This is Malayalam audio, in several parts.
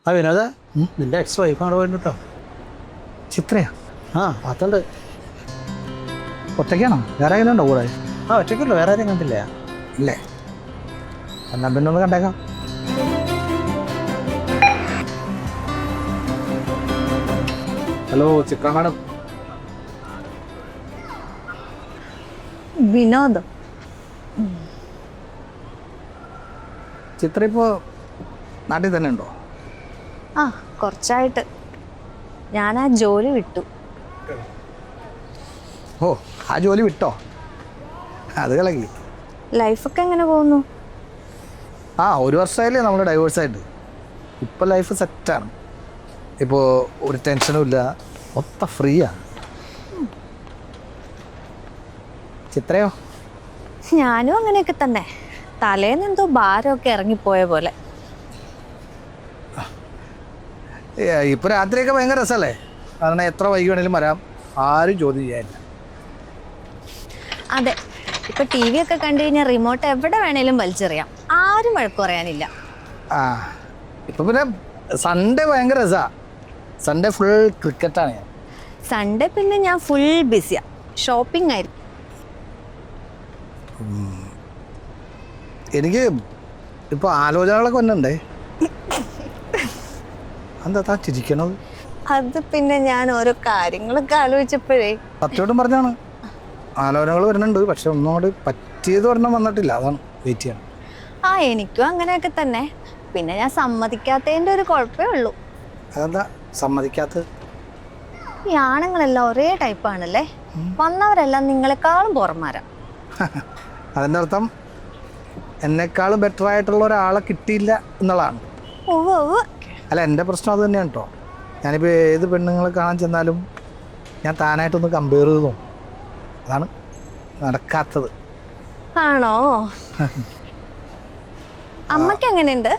ആ വിനോദ നിന്റെ എക്സ് വൈഫാണ് പോയിട്ട് കേട്ടോ. ചിത്രയാ? ആ അതുണ്ട്. ഒറ്റയ്ക്കാണോ? വേറെ ആരെങ്കിലും ഉണ്ടോ കൂടെ? ആ ഒറ്റയ്ക്കുള്ളൂ, വേറെ ആരും കണ്ടില്ല. ഇല്ലേ? എന്നാൽ പിന്നെ ഒന്ന് കണ്ടേക്കാം. ഹലോ ചിത്ര മാഡം. വിനോദ് ചിത്ര ഇപ്പോൾ നാട്ടിൽ തന്നെ ഉണ്ടോ? ആ കുറച്ചായിട്ട് ഞാൻ ആ ജോലി വിട്ടു. ഓ, ആ ജോലി വിട്ടോ? അത് കളക്കി. ലൈഫൊക്കെ എങ്ങനെ പോകുന്നു? ആ, 1 വർഷമായില്ലേ നമ്മൾ ഡൈവേഴ്സായിട്ട്. ഇപ്പോൾ ലൈഫ് സെറ്റാണ്. ഇപ്പോൾ ഒരു ടെൻഷനും ഇല്ല, മൊത്തം ഫ്രീയാണ്. ചിത്രയോ? ഞാനും അങ്ങനെയൊക്കെ തന്നെ. തലേന്ന് എന്തോ ഭാരമൊക്കെ ഇറങ്ങിപ്പോയ പോലെ. ഇപ്പോൾ രാത്രിയൊക്കെ ഭയങ്കര രസമല്ലേ? കാരണം എത്ര വൈകി വേണേലും വരാം, ആരും ചോദ്യം ചെയ്യാനില്ല. അതെ, ഇപ്പൊ ടി വി ഒക്കെ കണ്ടു കഴിഞ്ഞാൽ റിമോട്ട് എവിടെ വേണേലും വലിച്ചെറിയാം, ആരും വഴക്ക് പറയാനില്ല. ആ, ഇപ്പം പിന്നെ സൺഡേ ഭയങ്കര രസമാണ്. സൺഡേ ഫുൾ ക്രിക്കറ്റാണ് ഞാൻ. സൺഡേ പിന്നെ ഞാൻ ഫുൾ ബിസിയാ, ഷോപ്പിംഗ് ആയിരിക്കും. എനിക്ക് ഇപ്പോൾ ആലോചനകളൊക്കെ വന്നിട്ടുണ്ടേ. എന്താ താ ചിരിക്കണത്? അത് പിന്നെ ഞാൻ ഓരോ കാര്യങ്ങളൊക്കെ ആലോചിച്ചപ്പോഴേ. സത്യമായിട്ടും പറഞ്ഞാണ്, ആലോചനകൾ വരുന്നുണ്ട്. പക്ഷെ ഒന്നും കൂടി പറ്റിയത് ഒരെണ്ണം വന്നിട്ടില്ല, അതാണ് വെയിറ്റ് ചെയ്യണം. ആ എനിക്കും അങ്ങനെയൊക്കെ തന്നെ. പിന്നെ ഞാൻ സമ്മതിക്കാത്തതിൻ്റെ ഒരു കുഴപ്പമേ ഉള്ളൂ. അതെന്താ സമ്മതിക്കാത്തത്? ഈ ആണുങ്ങളെല്ലാം ഒരേ ടൈപ്പാണല്ലേ. വന്നവരെല്ലാം നിങ്ങളെക്കാളും പുറമാരാ. അതിൻ്റെ അർത്ഥം എന്നെക്കാളും ബെറ്റർ ആയിട്ടുള്ള ഒരാളെ കിട്ടിയില്ല എന്നുള്ളതാണ്. അല്ല, എൻ്റെ പ്രശ്നം അത് തന്നെയാണ് കേട്ടോ. ഞാനിപ്പോൾ ഏത് പെണ്ണുങ്ങളെ കാണാൻ ചെന്നാലും ഞാൻ താനായിട്ടൊന്ന് കമ്പയർ ചെയ്ത് നോക്കും. അതാണ് നടക്കാത്തത്. ആണോ? അമ്മക്ക് എങ്ങനെയുണ്ട്?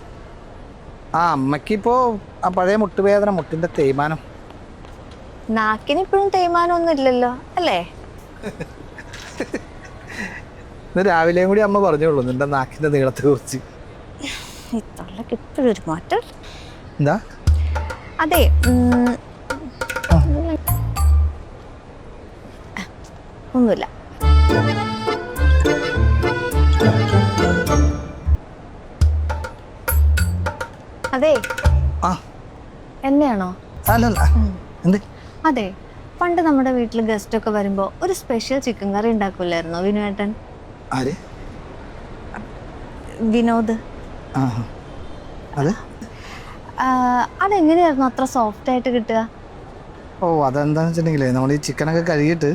ആ, അമ്മയ്ക്കിപ്പോൾ ആ പഴയ മുട്ടുവേദന, മുട്ടിൻ്റെ തേയ്മാനം. നാക്കിന് ഇപ്പോഴും തേയ്മാനമൊന്നും ഇല്ലല്ലോ അല്ലേ? ഇന്ന് രാവിലെയും കൂടി അമ്മ പറഞ്ഞോളൂ നിന്റെ നാക്കിൻ്റെ നീളത്തെ കുറിച്ച്. ഈ തള്ളക്ക് ഇപ്പോഴും ഒരു മാറ്റം. എന്താ? അതെ, ഒന്നുമില്ല. അതെ. ആ, എന്നെയാണോ? അല്ലല്ല. എന്ത്? അതെ, പണ്ട് നമ്മുടെ വീട്ടിൽ ഗസ്റ്റ് ഒക്കെ വരുമ്പോ ഒരു സ്പെഷ്യൽ ചിക്കൻ കറി ഉണ്ടാക്കൂലായിരുന്നോ വിനുവേട്ടൻ? ആര്? വിനോദ്. ആ, അതെ. അതെങ്ങനെയായിരുന്നു അത്ര സോഫ്റ്റ് ആയിട്ട് കിട്ടുക? ഓ, അതെന്താണെന്ന് വെച്ചിട്ടുണ്ടെങ്കിലേ നമ്മൾ ഈ ചിക്കനൊക്കെ കഴുകിയിട്ട്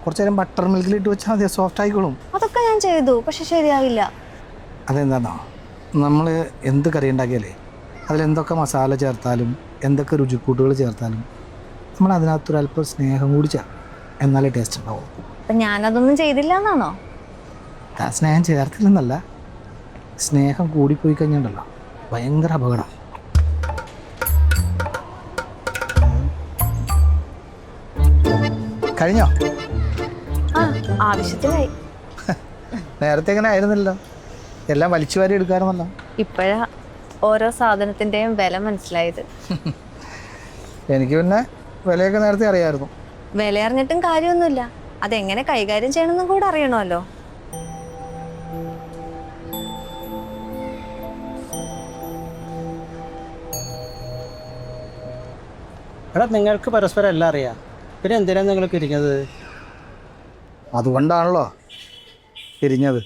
കുറച്ച് നേരം ബട്ടർ മിൽക്കിലിട്ട് വെച്ചാൽ മതി, സോഫ്റ്റ് ആയിക്കോളും. അതൊക്കെ ഞാൻ ചെയ്തു, പക്ഷെ ശരിയാവില്ല. അതെന്താണോ, നമ്മൾ എന്ത് കറി ഉണ്ടാക്കിയാലേ അതിലെന്തൊക്കെ മസാല ചേർത്താലും എന്തൊക്കെ രുചിക്കൂട്ടുകൾ ചേർത്താലും നമ്മൾ അതിനകത്തൊരല്പം സ്നേഹം കൂടി ചേർക്കും, എന്നാലേ ടേസ്റ്റ് ഉണ്ടാവും. അപ്പൊ ഞാനതൊന്നും ചെയ്തില്ല എന്നാണോ? ആ സ്നേഹം ചേർത്തില്ലെന്നല്ല, സ്നേഹം കൂടിപ്പോയി കഴിഞ്ഞിട്ടുണ്ടല്ലോ ഭയങ്കര അപകടം. കഴിഞ്ഞോ? ആ, ആവശ്യത്തിനായി. നേരത്തെ ഇങ്ങനെ ആയിരുന്നല്ലോ, എല്ലാം വലിച്ചു വാരി എടുക്കാറുമല്ലോ. ഇപ്പോഴാ ഓരോ സാധനത്തിന്റെയും വില മനസ്സിലായത്. എനിക്ക് പിന്നെ വിലയൊക്കെ നേരത്തെ അറിയാമായിരുന്നു. വില അറിഞ്ഞിട്ടും കാര്യമൊന്നുമില്ല, അതെങ്ങനെ കൈകാര്യം ചെയ്യണമെന്നും കൂടെ അറിയണമല്ലോ. എടാ, നിങ്ങൾക്ക് പരസ്പരം എല്ലാം അറിയാം, പിന്നെ എന്തിനാണ് നിങ്ങൾ പിരിഞ്ഞത്? അതുകൊണ്ടാണല്ലോ പിരിഞ്ഞത്.